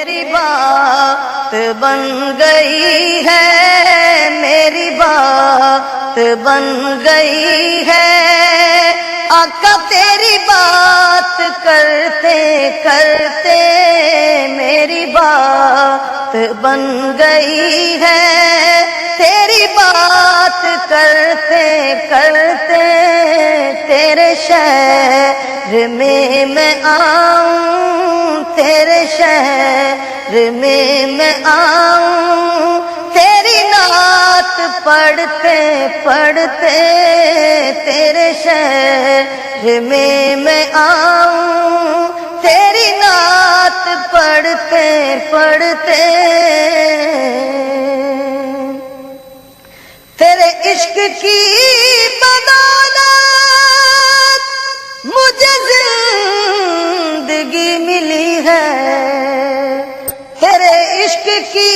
میری بات بن گئی ہے، میری بات بن گئی ہے، آقا تیری بات کرتے کرتے میری بات بن گئی ہے، تیری بات کرتے کرتے تیرے شہر میں آؤں، تیرے شہر میں آؤں، تیری نعت پڑھتے پڑھتے تیرے شہر میں آؤں، تیری نعت پڑھتے پڑھتے تیرے عشق کی بدولت مجھے زندگی ملی ہے، تیرے عشق کی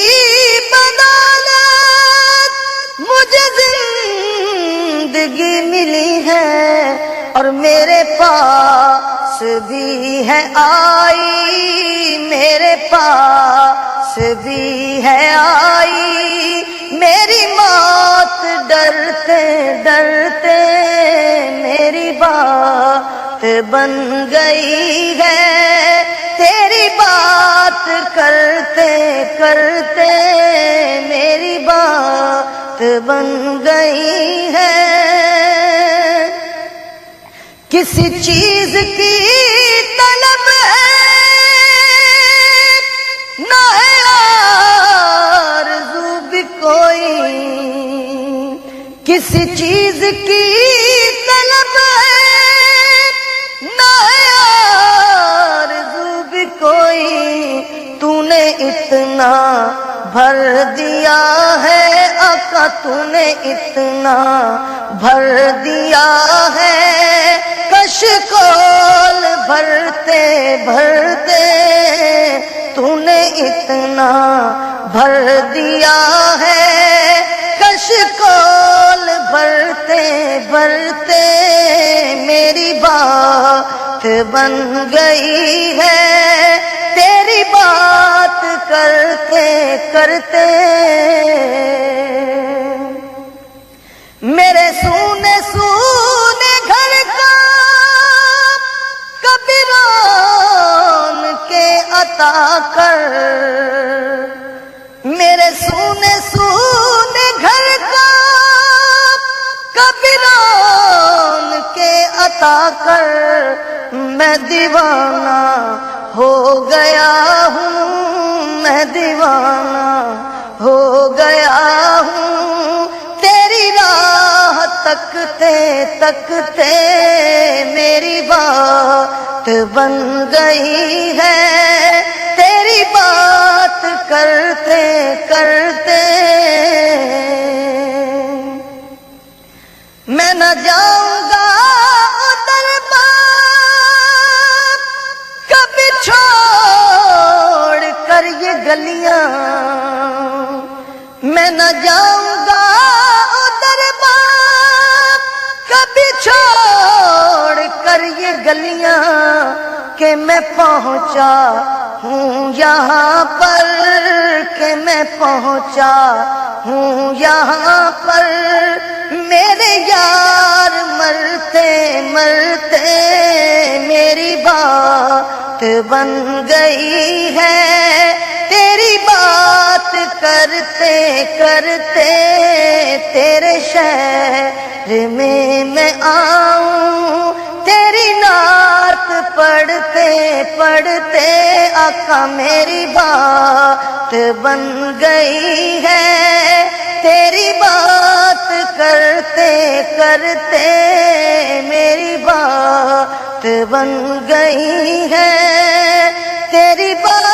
بدولت مجھے زندگی ملی ہے، اور میرے پاس بھی ہے آئی، میرے پاس بھی ہے آئی، میری موت ڈرتے ڈرتے میری بات بن گئی ہے، تیری بات کرتے کرتے میری بات بن گئی ہے۔ کسی چیز کی طلب ہے نہ ہے آرزو بھی کوئی، کسی چیز کی طلب ہے نہ ہے آرزو بھی کوئی، تو نے اتنا بھر دیا ہے آقا، تو نے اتنا بھر دیا ہے، کشکول بھرتے بھرتے تو نے اتنا بھر دیا ہے، کشکول بھرتے بھرتے میری بات بن گئی ہے، تیری بات کرتے کرتے میرے سونے سونے گھر کا کبھی رون کے عطا کر، میرے سونے سونے گھر کا کبھی رون کے عطا کر، میں دیوانہ ہو گیا ہوں، میں دیوانہ ہو گیا ہوں، تیری راہ تکتے تکتے میری بات بن گئی ہے، تیری بات کرتے کرتے میں نہ جاؤں گا دربار کبھی چھوڑ کر یہ گلیاں، میں نہ جاؤں گا دربار کبھی چھوڑ کر یہ گلیاں، کہ میں پہنچا ہوں یہاں پر، کہ میں پہنچا ہوں یہاں پر، میرے یار مرتے مرتے میری بات بن گئی ہے، تیری بات کرتے کرتے تیرے شہر میں آؤں، تیری نعت پڑھتے پڑھتے آقا میری بات بن گئی ہے، تیری بات کرتے کرتے میری بات بن گئی ہے، تیری بات